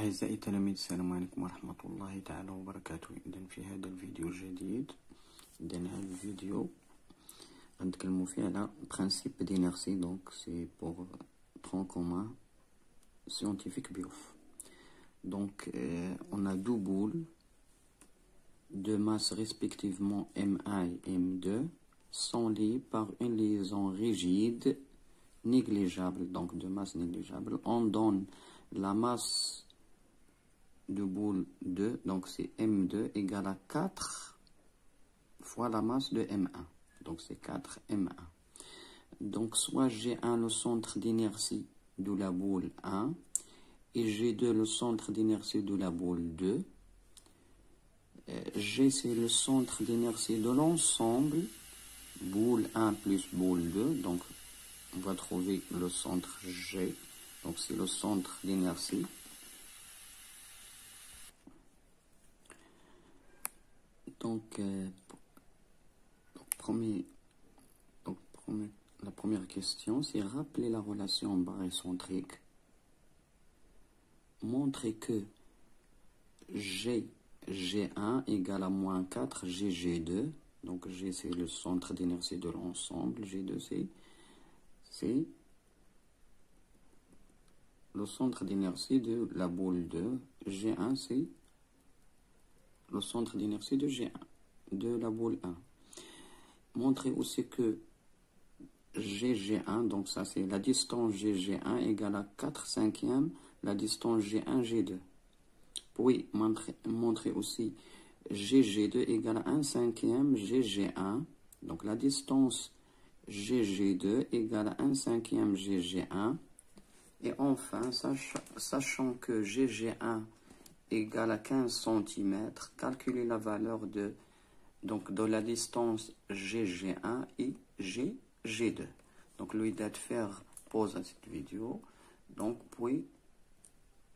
أعزائي التلاميذ، السلام عليكم ورحمة الله تعالى وبركاته. إذن في هذا الفيديو الجديد، إذن هذا الفيديو غنتكلمو فيه على برانسيب d'inertie. Donc c'est pour tronc commun scientifique BIOF. Donc on a deux boules de masse respectivement M1 et M2 sont liées par une liaison rigide négligeable, donc de masse négligeable. On donne la masse de boule 2, donc c'est M2 égale à 4 fois la masse de M1, donc c'est 4 M1. Donc soit G1 le centre d'inertie de la boule 1 et G2 le centre d'inertie de la boule 2. G c'est le centre d'inertie de l'ensemble, boule 1 plus boule 2, donc on va trouver le centre G, donc c'est le centre d'inertie. Donc, la première question, c'est rappeler la relation barycentrique. Montrer que G1 égale à moins 4 G2. Donc G c'est le centre d'inertie de l'ensemble, G2 c'est le centre d'inertie de la boule 2, G1 c'est le centre d'inertie de G1, de la boule 1. Montrer aussi que G1, donc ça c'est la distance G1 égale à 4/5 la distance G1, G2. Puis montrer aussi G2 égale à 1/5 G1, donc la distance G2 égale à 1/5 G1. Et enfin, sachant que G1 égale à 15 cm, calculer la valeur de la distance G1 et G2. Donc l'idée de faire pause à cette vidéo, donc puis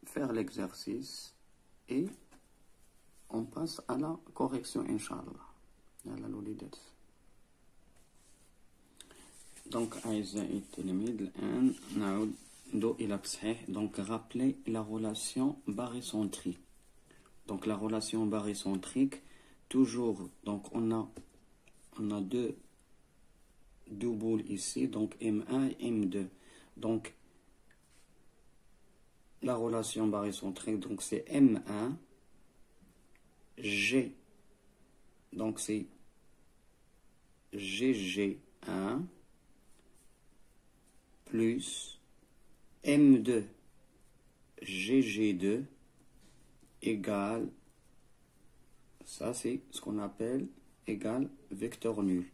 faire l'exercice et on passe à la correction Inch'Allah. Donc أعزائي التلاميذ الآن نعود إلى تصحيح. Donc rappeler la relation barycentrique. Donc la relation barycentrique, toujours, donc on a deux boules ici, donc M1 et M2. Donc la relation barycentrique, donc c'est M1 G, donc c'est GG1 plus M2 GG2 égale, ça c'est ce qu'on appelle égale vecteur nul.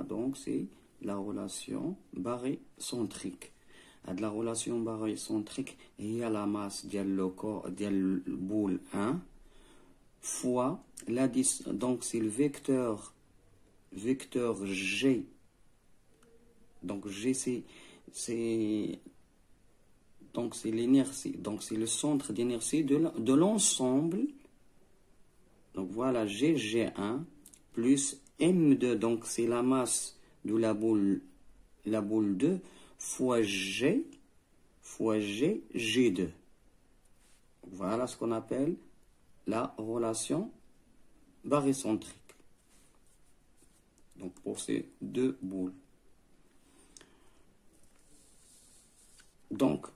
Donc c'est la relation barycentrique. La relation barycentrique il y a la masse de boule 1 fois la distance, donc c'est le vecteur G. Donc G c'est l'inertie, donc c'est le centre d'inertie de l'ensemble. Donc voilà G1 plus M2, donc c'est la masse de la boule 2 fois G G2. Voilà ce qu'on appelle la relation barycentrique. Donc pour ces deux boules. Donc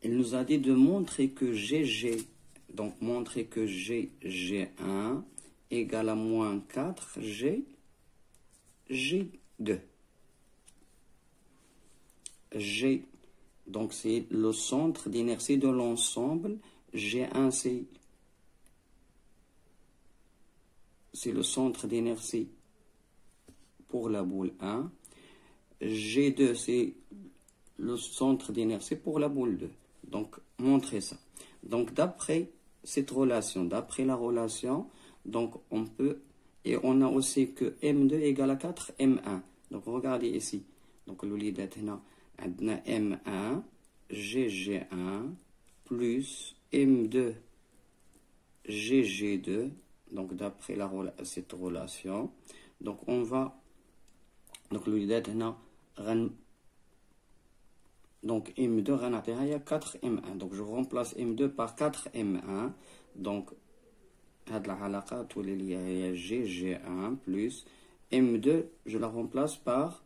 il nous a dit de montrer que GG, donc montrer que G1 égale à moins 4 G2. G, donc c'est le centre d'inertie de l'ensemble. G1 c'est le centre d'inertie pour la boule 1. G2 c'est le centre d'inertie pour la boule 2. Donc montrer ça. Donc d'après cette relation, d'après la relation, donc on peut, et on a aussi que M2 égale à 4 M1. Donc regardez ici. Donc le lit d'Athena a M1 GG1 plus M2 GG2. Donc d'après cette relation, donc on va, donc le lit d'Athena Donc M2 غنعطيها 4M1. Donc je remplace M2 par 4M1. Donc هاد العلاقة تولي لي هي G1 plus M2 je la remplace par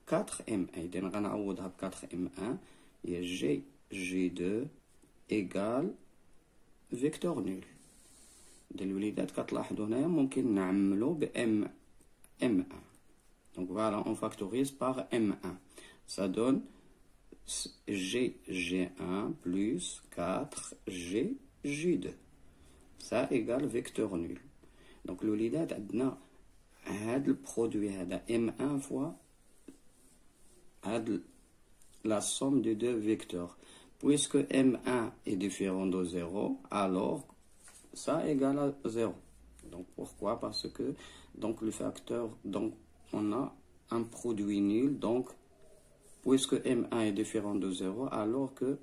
4M1. إذا غنعوضها ب 4M1 هي G2 égale فيكتور نول. الوليدات كتلاحظوا هنايا ممكن نعملو ب M1. Donc voilà, on factorise par M1. Ça donne G1 plus 4G G2. Ça égale vecteur nul. Donc l'وليدات عندنا هاد البرودوي هذا M1 fois هاد la somme de deux vecteurs. Puisque M1 est différent de 0, alors ça égale à 0. Donc pourquoi? Parce que donc le facteur, donc on a un produit nul. Donc puisque M1 est différent de 0, alors que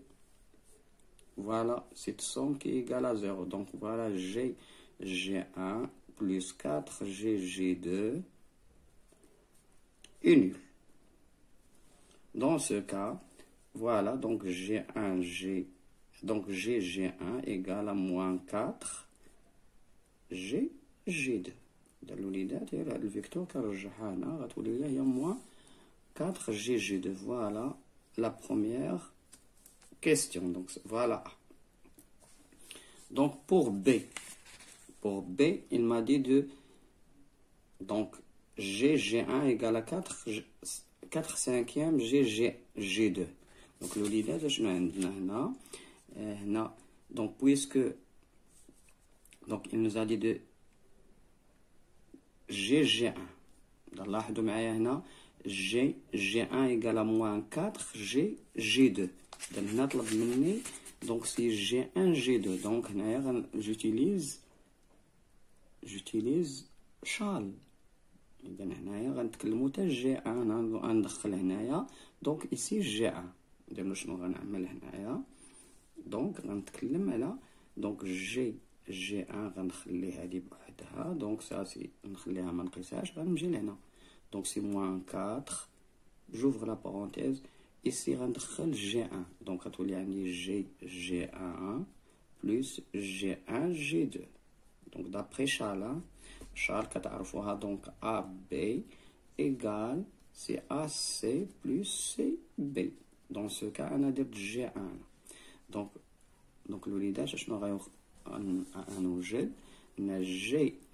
voilà cette somme qui est égale à 0. Donc voilà G1 plus 4G2 est nul. Dans ce cas, voilà, donc donc G1 égale à moins 4G2. الوليدات هي هاد الفيكتور كنرجعها هنا غتولي لي هي moins 4G2. Voilà la première question. Donc voilà. Donc pour B, il m'a dit de donc G1 égale à 4 cinquièmes G2. Donc l'وليدات شنو عندنا هنا هنا donc puisque donc il nous a dit de G1. لاحظوا معايا هنا G1 égale à moins 4G2. Donc هنا طلب مني donc c'est G1 G2. donc هنايا j'utilise شال. إذا هنايا غنتكلمو تا G1 غندخل هنايا donc ici G1. إذا شنو غنعمل هنايا donc غنتكلم على donc G1 غنخلي هادي بوحدها donc ça c'est نخليها ما نقيسهاش غنمشي لهنا donc c'est moins 4 j'ouvre la parenthèse ici غندخل G1 donc غتولي عندي G1 plus G1 G2 donc d'après Charles كتعرفوها donc AB égale c'est AC plus CB. Dans ce cas أنا درت G1 donc الوليدات شنو غنوجد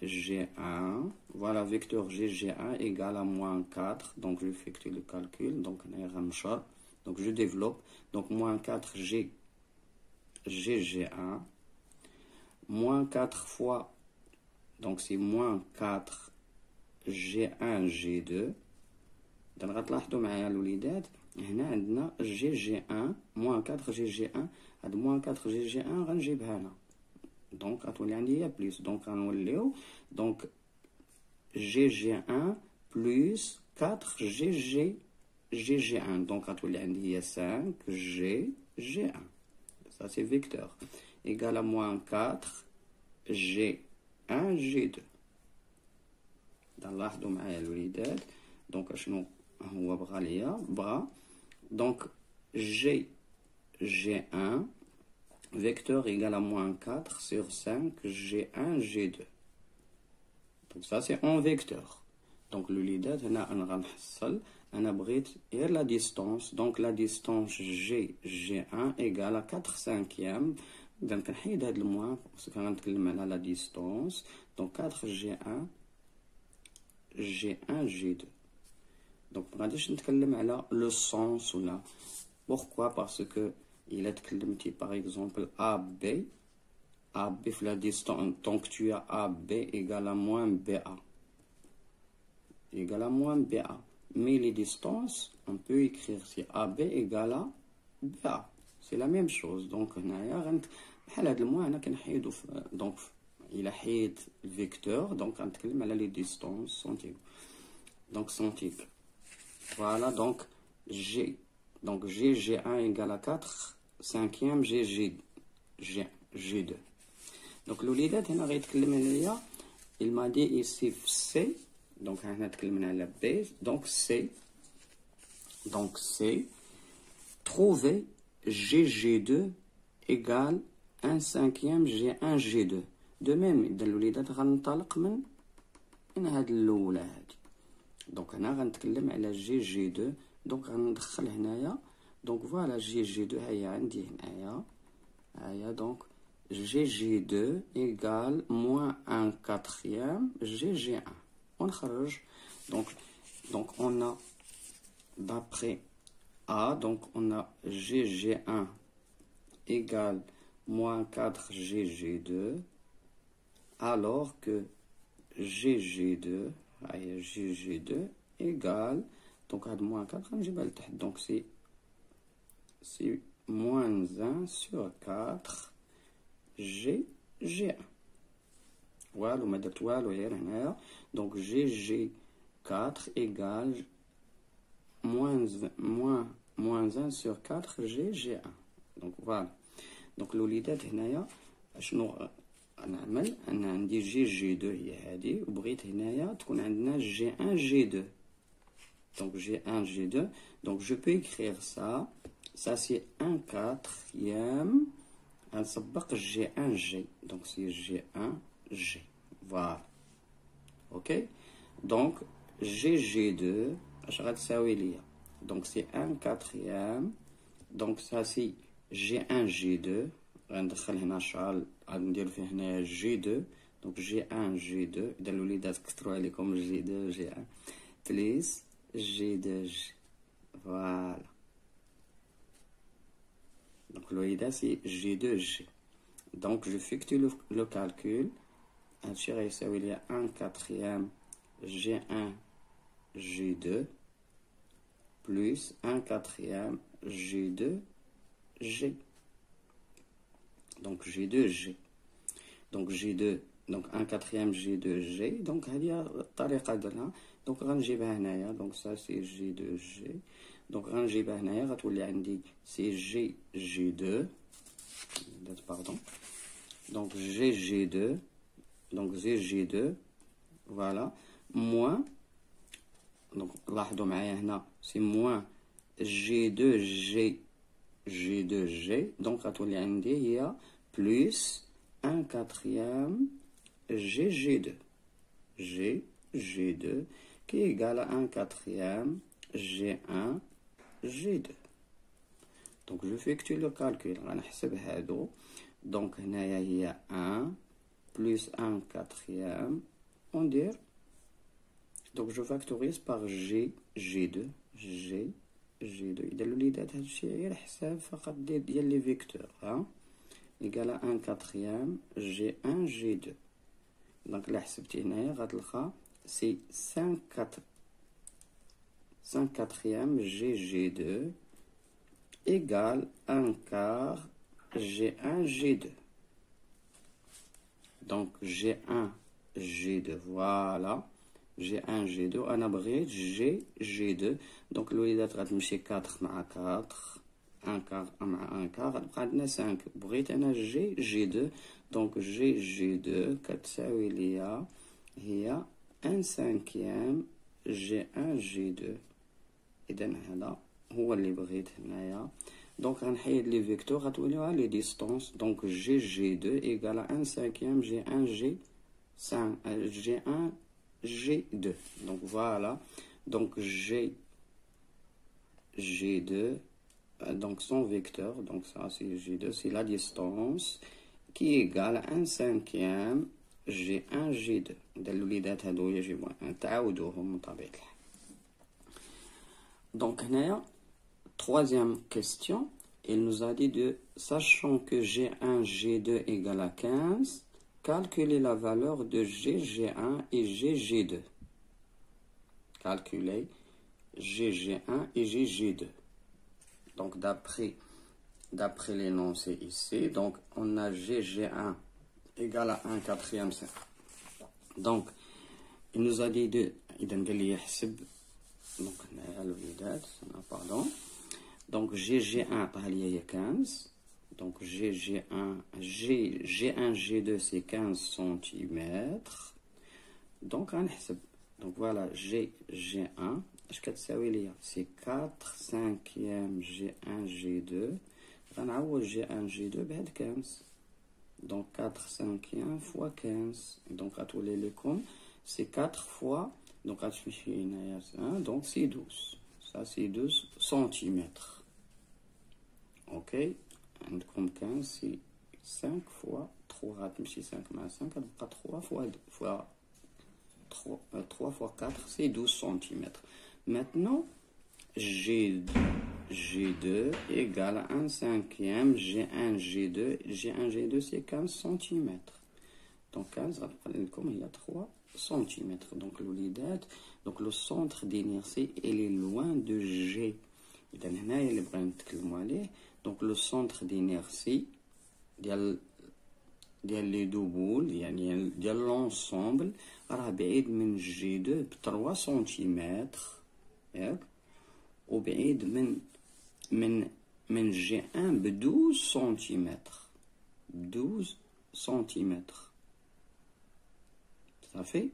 G1, voilà vecteur G1 égale à moins 4, donc je effectue le calcul, donc je développe, donc moins 4 G1, moins 4 fois, donc c'est moins 4 G1 G2, donc غتلاحظوا معايا الوليدات هنا عندنا G1 moins 4 G1 هاد moins 4 G1 غنجيبها هنا donc غتولي عندي هي بليس donc غنوليو donc G1 plus 4 G1 donc غتولي عندي هي 5 G1 ça c'est vecteur égal à moins 4 G1 G2. لاحظوا معايا الوليدات donc شنو هو بغا ليا donc G1 vecteur égal à moins 4 sur 5 G1 G2. Donc ça c'est en vecteur. Donc l'وليدات هنا أنا غنحصل أنا بغيت غير la distance donc la distance G1 égale à 4 cinquièmes. إذا كنحيد هاد الموان باسكو غنتكلم على la distance donc 4 G1 G2. donc ما غاديش نتكلم على le sens ولا pourquoi parce que il a تكلمتي par exemple AB في la distance donc tu as AB égale à moins BA mais les distances on peut écrire si AB égale à BA c'est la même chose donc هنايا بحال هاد الموان هنا كنحيدو donc il a حيد الفيكتور donc غنتكلم على les distances centiques voilà donc G1 égale à 4 cinquième G2. donc الوليدات هنا غيتكلم عليا il m'a dit ici C donc هنا تكلمنا على B donc C trouver GG2 égale 1/5 G1 G2. De même إذا الوليدات غننطلق من هاد الأولى هادي. دونك هنا غنتكلم على GG2. دونك غندخل هنايا. دونك فوالا GG2 هي عندي هنايا. هيا دونك GG2 égale moins 1/4 GG1. ونخرج. Donc on a d'après A, donc on a GG1 égale moins 4 GG2, alors que GG2 égale, donc à moins 4, donc c'est moins 1 sur 4 GG1. Voilà, donc GG4 égale moins 1 sur 4 GG1. Donc voilà. Donc الوليدات هنايا شنو نعمل؟ انا عندي GG2 هي هذه وبغيت هنايا تكون عندنا G1 G2. Donc G1 G2. Donc je peux écrire ça. Ça c'est 1/4 نسبق G1 G. Donc c'est G1 G. Voilà. Ok. Donc GG2 اش غتساوي ليا؟ Donc c'est 1/4. Donc ça c'est G1 G2. غندخل هنا شعل غندير فيه هنا G2. Donc G1 G2. إذا الوليدات كثروا عليكم G2 G1 بليس G2 G. Voilà. Donc الوليدات c'est G2 G. Donc je effectue le calcul. هادشي غيساوي ليا 1/4 G1 G2 plus 1/4 G2 G. Donc G2G. Donc G2. Donc 1/4 G2G. Donc هذه الطريقة درنا. Donc غنجيبها هنايا. Donc ça c'est G2G. Donc غنجيبها هنايا غتولي عندي c'est GG2. Pardon. Donc GG2. Donc GG2. Voilà. Moins. Donc لاحظوا معايا هنا c'est moins G2G G2G. Donc غتولي عندي هي plus 1/4 GG2 GG2 qui est égal à 1/4 G1 G2. Donc je effectue le calcul. غنحسب هادو. Donc هنايا هي 1 plus 1/4 on dit. Donc je factorise par G2 G2. إذا الوليدات هادشي غير حساب فقط ديال لي فيكتور ها إيكال 1/4 G1 G2. دونك إلا حسبتي هنايا غتلقى سي 5/4 GG2 إيكال 1/4 G1 G2. Donc G1 G2 voilà. G1 G2 أنا بغيت G2. دونك الوليدات غتمشي 4 مع 4 1/4 مع 1/4 غتبقى عندنا 5. بغيت أنا G2. دونك G2 كتساوي ليا هي 1/5 G1 G2. إذا هذا هو اللي بغيت هنايا. دونك غنحيد لي فيكتور غتوليو لي ديستونس. دونك G2 إيكال 1/5 G1 G1 G2. Donc voilà. Donc G2. Donc son vecteur. Donc ça c'est G2. C'est la distance qui est égale à 1/5 G1 G2. الوليدات هادو يجب أن تعاودوهم من طبيعة الحال. Donc هنايا troisième question. Il nous a dit de sachant que G1 G2 égale à 15. Calculer la valeur de GG1 et GG2. Calculer GG1 et GG2. Donc d'après l'énoncé ici, donc on a GG1 égale à 1/4. Donc il nous a dit de donc pardon. Donc GG1 هي 15. Donc G1 G2 c'est 15 cm. Donc on حسب. Donc voilà G1 اش كتساوي ليا؟ سي 4 5 جي 1 جي 2. غنعوض جي 1 جي 2 بهاد 15. دونك 4 5 فوا 15. دونك غتولي لكم سي 4 فوا، دونك غتمشي هنايا دونك سي 12. سا سي 12 سنتيمتر. اوكي، عندكم 15 سي 5 فوا 3، غتمشي 5 مع 5 غتبقى 3 فوا 3 fois 4, c'est 12 cm. Maintenant, G2 égale à 1/5, G1, G2. G1, G2, c'est 15 cm. Donc, 15, il y a 3 cm. Donc, le centre d'inertie, il est loin de G. Donc, le centre d'inertie, ديال لي دو بول يعني ديال لونسومبل راه بعيد من جي 2 ب 3 سنتيمتر ياك، وبعيد من جي 1 ب 12 سنتيمتر. 12 سنتيمتر صافي.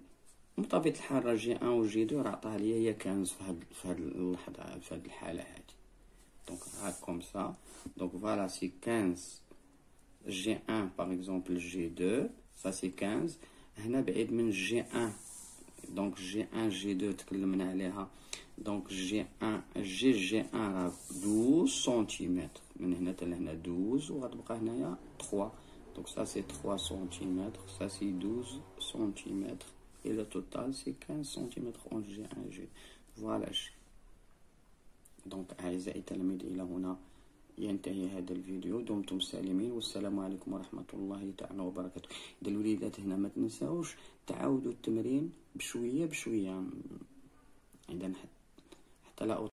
بطبيعة الحال راه جي 1 و جي 2 راه عطاه ليا هي 15 في هاد اللحظة، في هاد الحالة هادي. دونك ها كوم سا. دونك فوالا سي 15 G1 par exemple G2, ça c'est 15. هنا بعيد من G1. donc G1 G2 تكلمنا عليها. donc G1 G1 راه 12 سنتيمتر، من هنا حتى لهنا 12 وغتبقى هنايا 3. donc ça c'est 3 cm, ça c'est 12 cm et le total c'est 15 cm entre G1 et G2. voilà. donc أعزائي التلاميذ إلى هنا ينتهي هذا الفيديو. دمتم سالمين والسلام عليكم ورحمة الله تعالى وبركاته. إذا الوليدات هنا ما تنساوش تعاودوا التمرين بشوية بشوية، إذا حتى لا